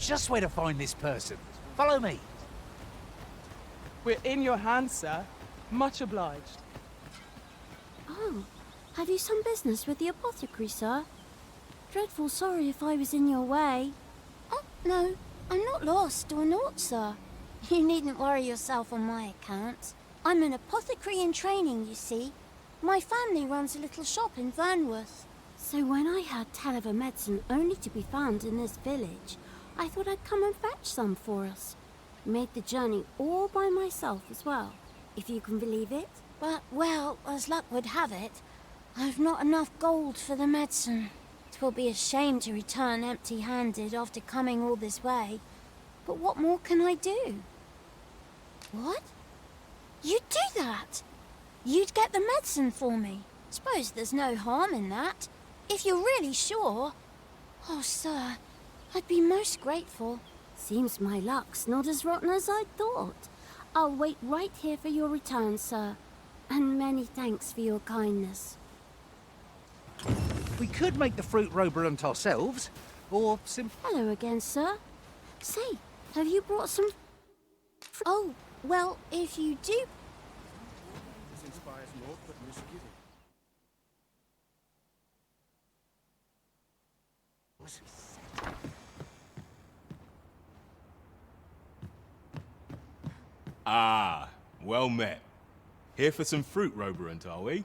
just where to find this person. Follow me. We're in your hands, sir. Much obliged. Oh, have you some business with the apothecary, sir? Dreadful sorry if I was in your way. Oh, no, I'm not lost or naught, sir. You needn't worry yourself on my account. I'm an apothecary in training, you see. My family runs a little shop in Vernworth. So when I heard tell of a medicine only to be found in this village, I thought I'd come and fetch some for us. Made the journey all by myself as well, if you can believe it. But, well, as luck would have it, I've not enough gold for the medicine. 'Twill be a shame to return empty-handed after coming all this way. But what more can I do? What? You'd do that? You'd get the medicine for me? Suppose there's no harm in that. If you're really sure. Oh, sir, I'd be most grateful. Seems my luck's not as rotten as I thought. I'll wait right here for your return, sir. And many thanks for your kindness. We could make the fruit roberant ourselves, or Hello again, sir. Say, have you brought some... Oh, well, if you do... This inspires naught but misgiving. Ah, well met. Here for some fruit roberant, are we?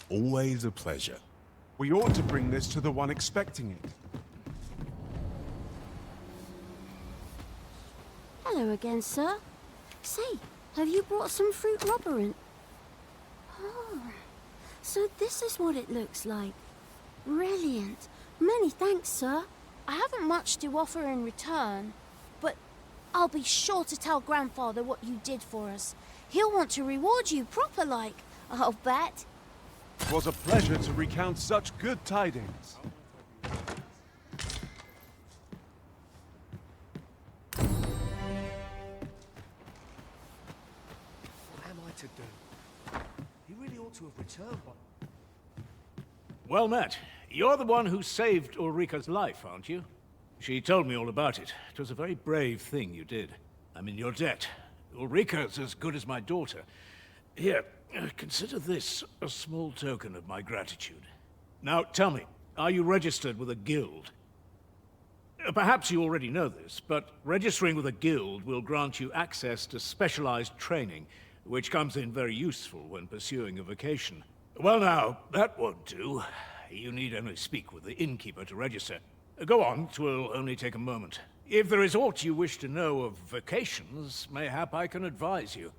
Always a pleasure. We ought to bring this to the one expecting it. Hello again, sir. Say, have you brought some fruit roberant? Oh, so this is what it looks like. Brilliant. Many thanks, sir. I haven't much to offer in return, but I'll be sure to tell Grandfather what you did for us. He'll want to reward you proper like, I'll bet. 'Twas a pleasure to recount such good tidings. what am I to do? He really ought to have returned by... Well met. You're the one who saved Ulrika's life, aren't you? She told me all about it. It was a very brave thing you did. I'm in your debt. Ulrika's as good as my daughter. Here, consider this a small token of my gratitude. Now, tell me, are you registered with a guild? Perhaps you already know this, but registering with a guild will grant you access to specialized training, which comes in very useful when pursuing a vocation. Well now, that won't do. You need only speak with the innkeeper to register. Go on, 'twill only take a moment. If there is aught you wish to know of vocations, mayhap I can advise you.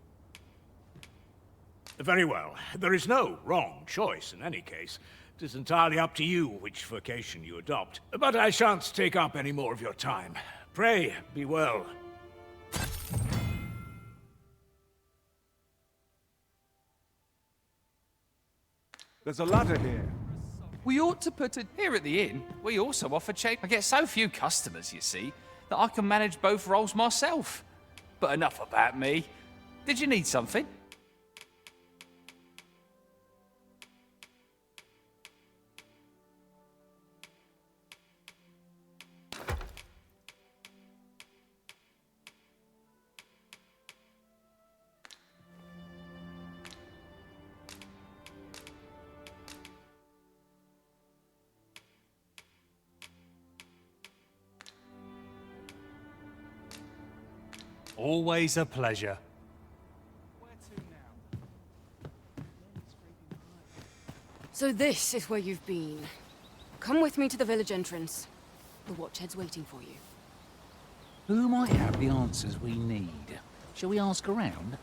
Very well. There is no wrong choice in any case. It is entirely up to you which vocation you adopt. But I shan't take up any more of your time. Pray, be well. There's a ladder here. We ought to put it Here at the inn, we also offer check. I get so few customers, you see, that I can manage both roles myself. But enough about me. Did you need something? Always a pleasure. So this is where you've been. Come with me to the village entrance. The watchhead's waiting for you. Who might have the answers we need? Shall we ask around?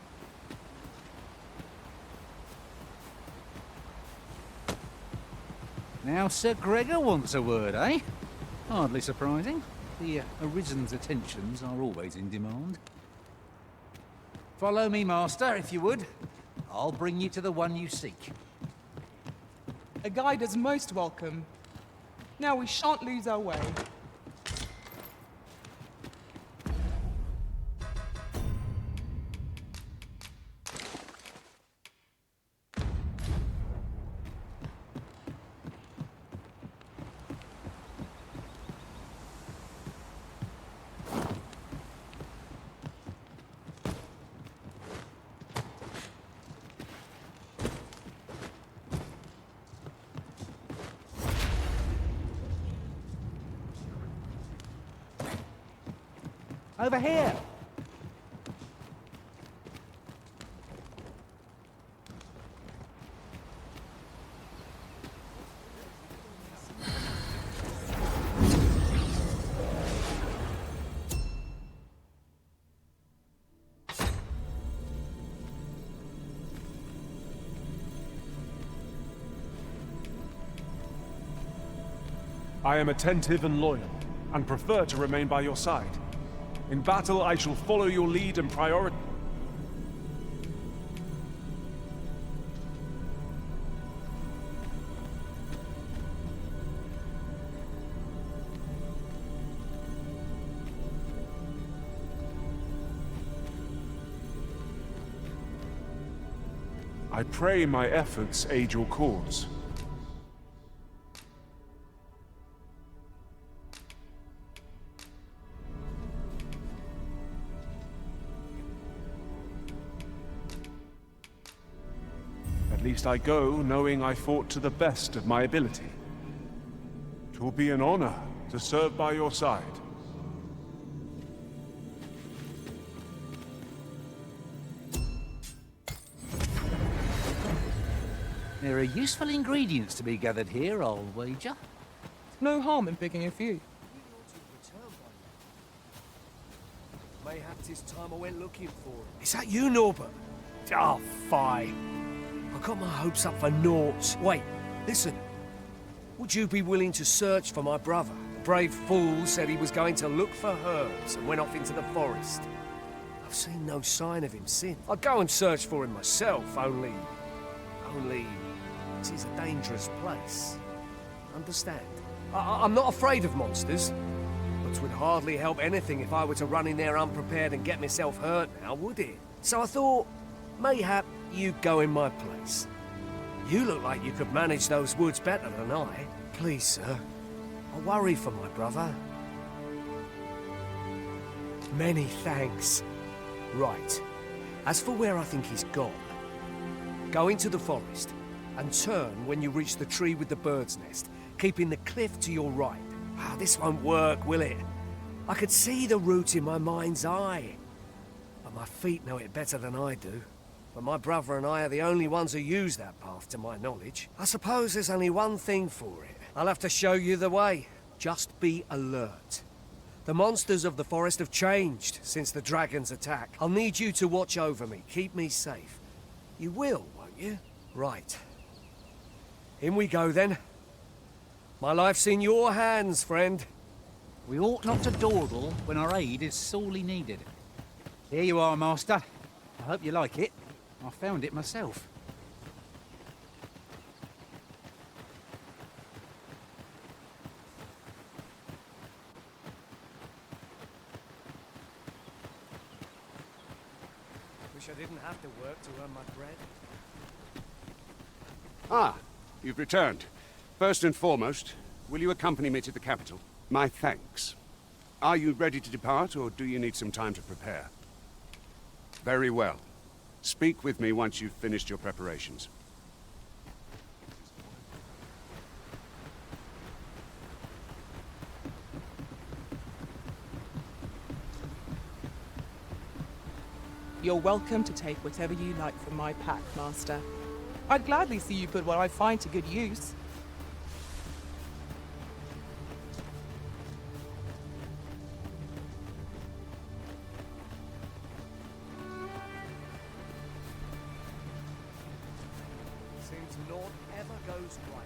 Now Sir Gregor wants a word, eh? Hardly surprising. The Arisen's attentions are always in demand. Follow me, Master, if you would. I'll bring you to the one you seek. a guide is most welcome. Now we shan't lose our way. Over here! I am attentive and loyal, and prefer to remain by your side. In battle, I shall follow your lead and priority. I pray my efforts aid your cause. At least I go knowing I fought to the best of my ability. 'Twill be an honor to serve by your side. There are useful ingredients to be gathered here, I'll wager. No harm in picking a few. Mayhap 'tis time I went looking for him. Is that you, Norbert? Oh, fie. I got my hopes up for naught. Wait, listen. Would you be willing to search for my brother? The brave fool said he was going to look for herbs and went off into the forest. I've seen no sign of him since. I'd go and search for him myself, only... it is a dangerous place. Understand? I'm not afraid of monsters, but it would hardly help anything if I were to run in there unprepared and get myself hurt now, would it? So I thought, mayhap you'd go in my place. You look like you could manage those woods better than I. Please, sir. I worry for my brother. Many thanks. Right. As for where I think he's gone, go into the forest and turn when you reach the tree with the bird's nest, keeping the cliff to your right. Ah, this won't work, will it? I could see the route in my mind's eye. But my feet know it better than I do. But my brother and I are the only ones who use that path, to my knowledge. I suppose there's only one thing for it. I'll have to show you the way. Just be alert. The monsters of the forest have changed since the dragon's attack. I'll need you to watch over me, keep me safe. You will, won't you? Right. In we go, then. My life's in your hands, friend. We ought not to dawdle when our aid is sorely needed. Here you are, Master. I hope you like it. I found it myself. Wish I didn't have to work to earn my bread. Ah, you've returned. First and foremost, will you accompany me to the capital? My thanks. Are you ready to depart, or do you need some time to prepare? Very well. Speak with me once you've finished your preparations. You're welcome to take whatever you like from my pack, Master. I'd gladly see you put what I find to good use. Seems naught ever goes right.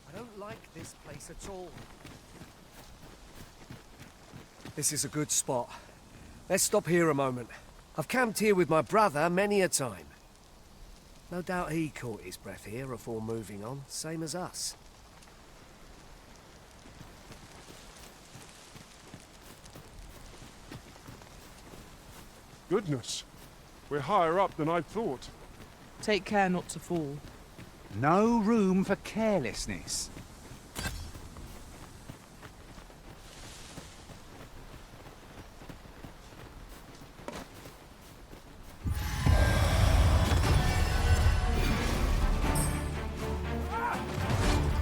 I don't like this place at all. This is a good spot. Let's stop here a moment. I've camped here with my brother many a time. No doubt he caught his breath here before moving on, same as us. Goodness. We're higher up than I thought. Take care not to fall. No room for carelessness.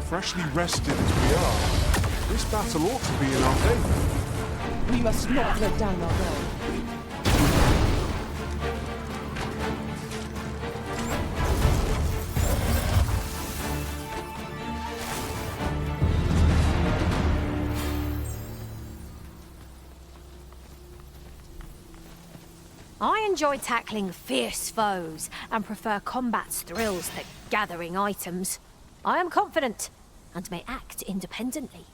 Freshly rested as we are, this battle ought to be in our favor. We must not let down our guard. I enjoy tackling fierce foes and prefer combat's thrills to gathering items. I am confident and may act independently.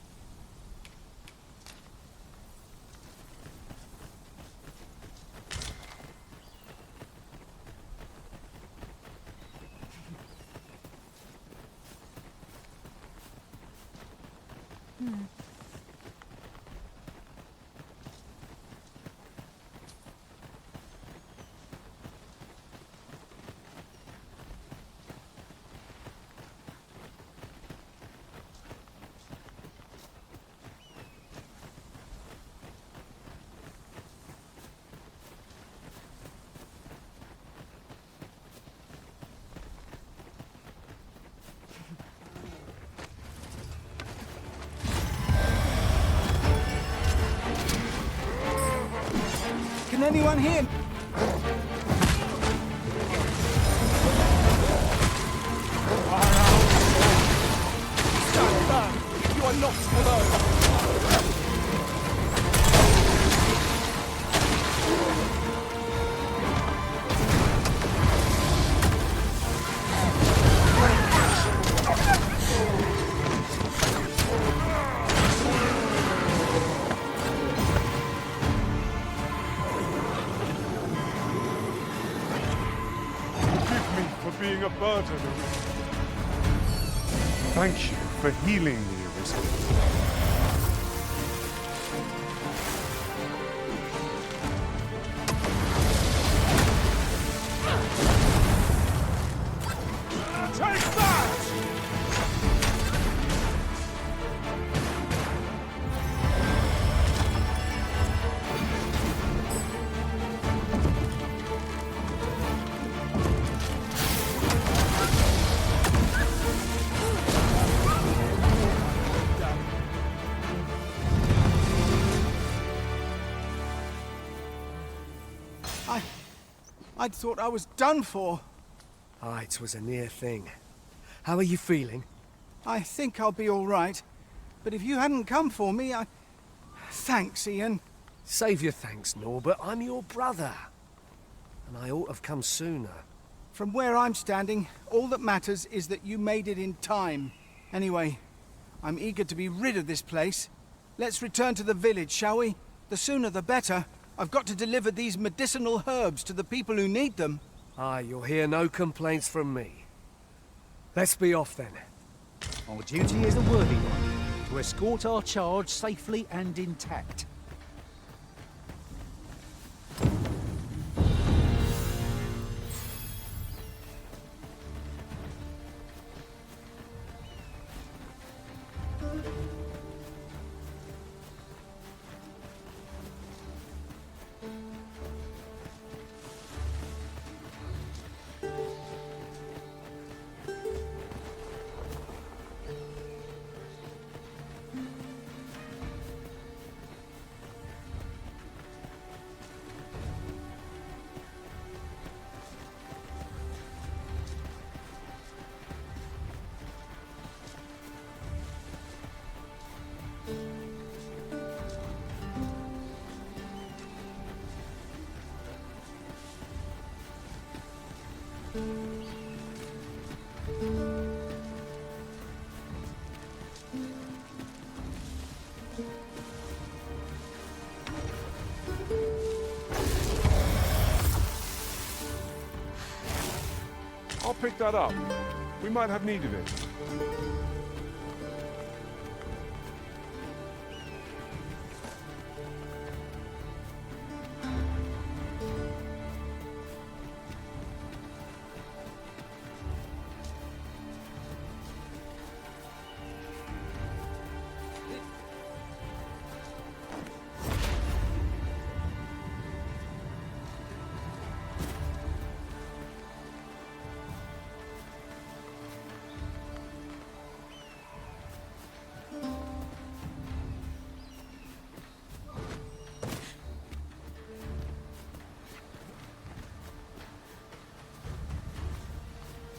Can anyone hear me? Stand firm! You are not alone! Being a burden. Thank you for healing me, Arisen. I'd thought I was done for. Aye, it was a near thing. How are you feeling? I think I'll be all right. But if you hadn't come for me, Thanks, Ian. Save your thanks, Norbert. I'm your brother. And I ought to have come sooner. From where I'm standing, all that matters is that you made it in time. Anyway, I'm eager to be rid of this place. Let's return to the village, shall we? The sooner the better. I've got to deliver these medicinal herbs to the people who need them. Aye, you'll hear no complaints from me. Let's be off then. Our duty is a worthy one, to escort our charge safely and intact. I'll pick that up. We might have need of it.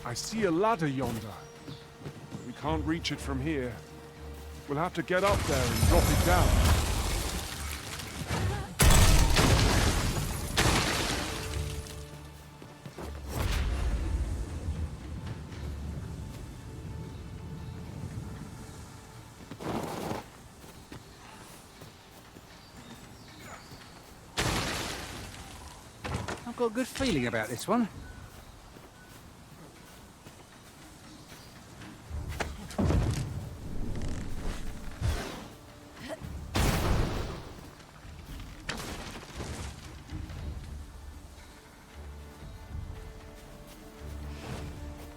I see a ladder yonder. We can't reach it from here. We'll have to get up there and drop it down. I've got a good feeling about this one.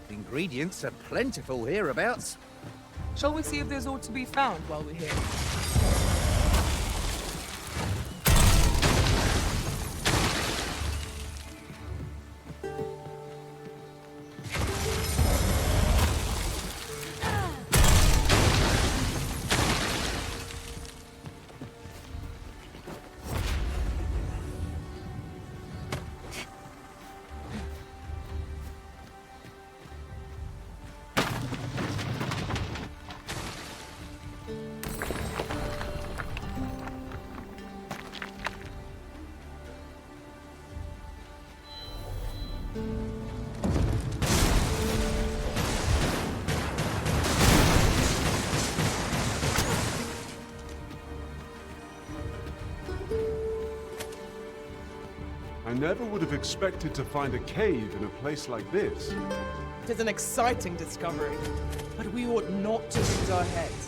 Ingredients are plentiful hereabouts. Shall we see if there's aught to be found while we're here? I never would have expected to find a cave in a place like this. It is an exciting discovery, but we ought not to lose our heads.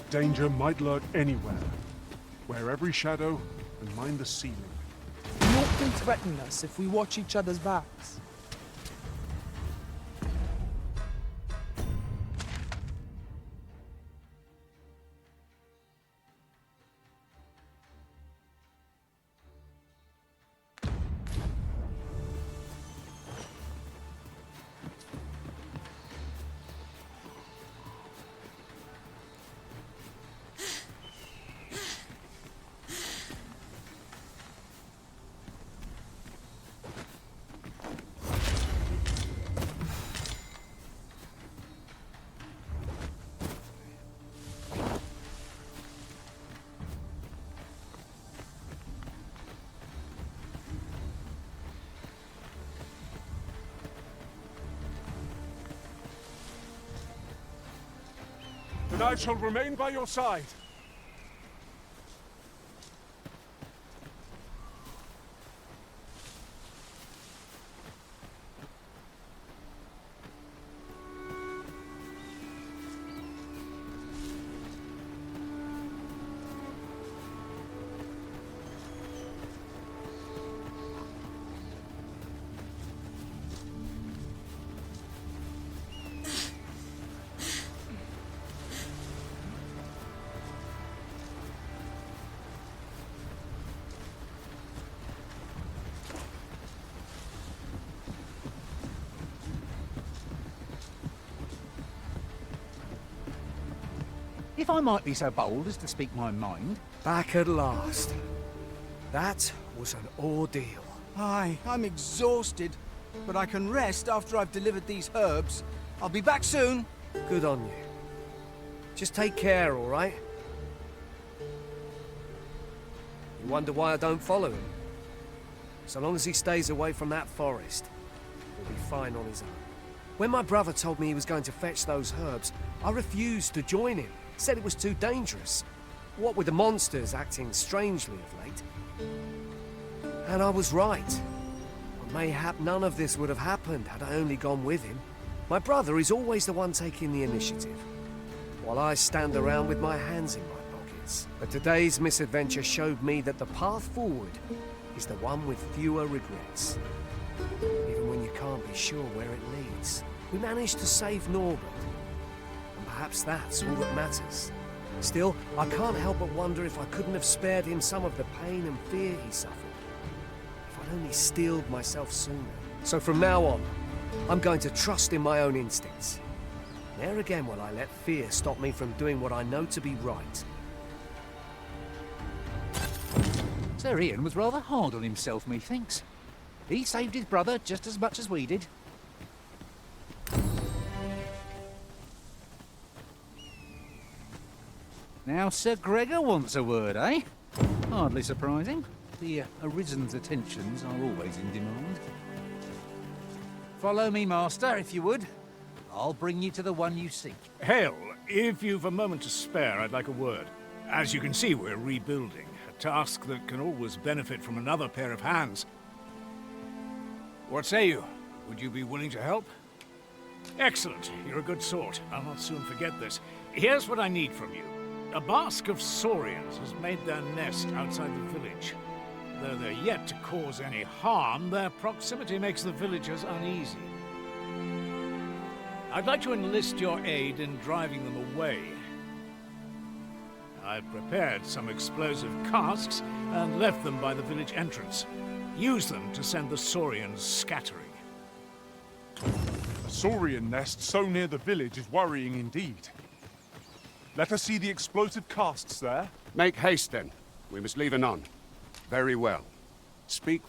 Danger might lurk anywhere. Wear every shadow and mind the ceiling. Naught can threaten us if we watch each other's backs. and I shall remain by your side. If I might be so bold as to speak my mind... Back at last. That was an ordeal. Aye, I'm exhausted, but I can rest after I've delivered these herbs. I'll be back soon. Good on you. Just take care, all right? You wonder why I don't follow him? So long as he stays away from that forest, he'll be fine on his own. When my brother told me he was going to fetch those herbs, I refused to join him. Said it was too dangerous. What with the monsters acting strangely of late. And I was right. Mayhap none of this would have happened had I only gone with him. My brother is always the one taking the initiative, while I stand around with my hands in my pockets. But today's misadventure showed me that the path forward is the one with fewer regrets. Even when you can't be sure where it leads. We managed to save Norbert. Perhaps that's all that matters. Still, I can't help but wonder if I couldn't have spared him some of the pain and fear he suffered. If I'd only steeled myself sooner. So from now on, I'm going to trust in my own instincts. Ne'er again will I let fear stop me from doing what I know to be right. Sir Ian was rather hard on himself, methinks. He saved his brother just as much as we did. Now Sir Gregor wants a word, eh? Hardly surprising. The Arisen's attentions are always in demand. Follow me, Master, if you would. I'll bring you to the one you seek. Hail, if you've a moment to spare, I'd like a word. As you can see, we're rebuilding. A task that can always benefit from another pair of hands. What say you? Would you be willing to help? Excellent. You're a good sort. I'll not soon forget this. Here's what I need from you. A bask of saurians has made their nest outside the village. Though they're yet to cause any harm, their proximity makes the villagers uneasy. I'd like to enlist your aid in driving them away. I've prepared some explosive casks and left them by the village entrance. Use them to send the saurians scattering. A saurian nest so near the village is worrying indeed. Let us see the explosive casts there. Make haste, then. We must leave anon. Very well. Speak...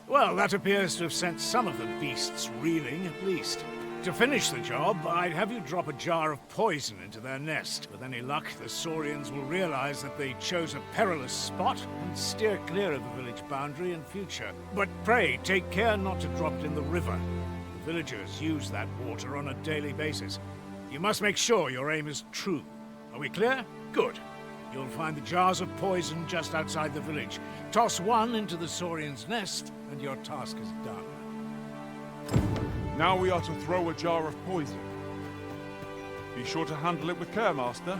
Well, that appears to have sent some of the beasts reeling, at least. To finish the job, I'd have you drop a jar of poison into their nest. With any luck, the saurians will realize that they chose a perilous spot and steer clear of the village boundary in future. But pray, take care not to drop it in the river. The villagers use that water on a daily basis. You must make sure your aim is true. Are we clear? Good. You'll find the jars of poison just outside the village. Toss one into the saurian's nest, and your task is done. Now we are to throw a jar of poison. Be sure to handle it with care, Master.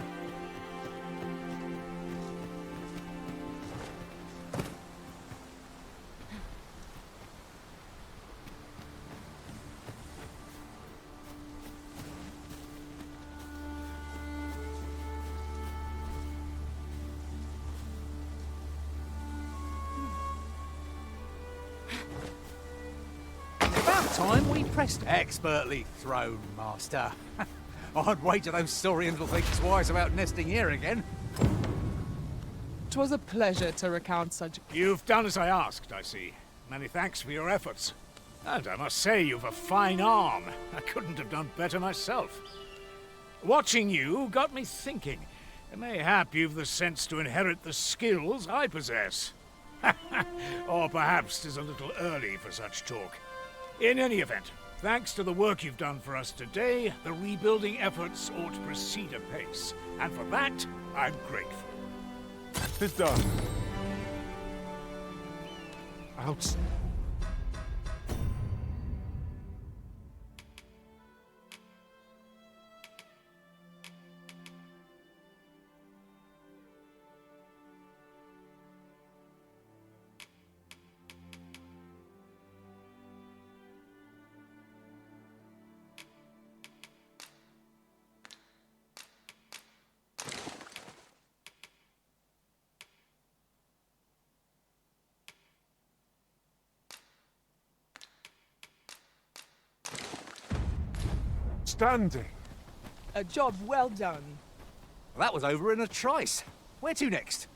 time we pressed expertly thrown, Master. I'd wager those Saurians will think twice about nesting here again. 'Twas a pleasure to recount such... You've done as I asked, I see. Many thanks for your efforts. And I must say you've a fine arm. I couldn't have done better myself. Watching you got me thinking. Mayhap you've the sense to inherit the skills I possess. Or perhaps 'tis a little early for such talk. In any event, thanks to the work you've done for us today, the rebuilding efforts ought to proceed apace. And for that, I'm grateful. 'Tis done. Out. Standing. A job well done. Well, that was over in a trice. Where to next?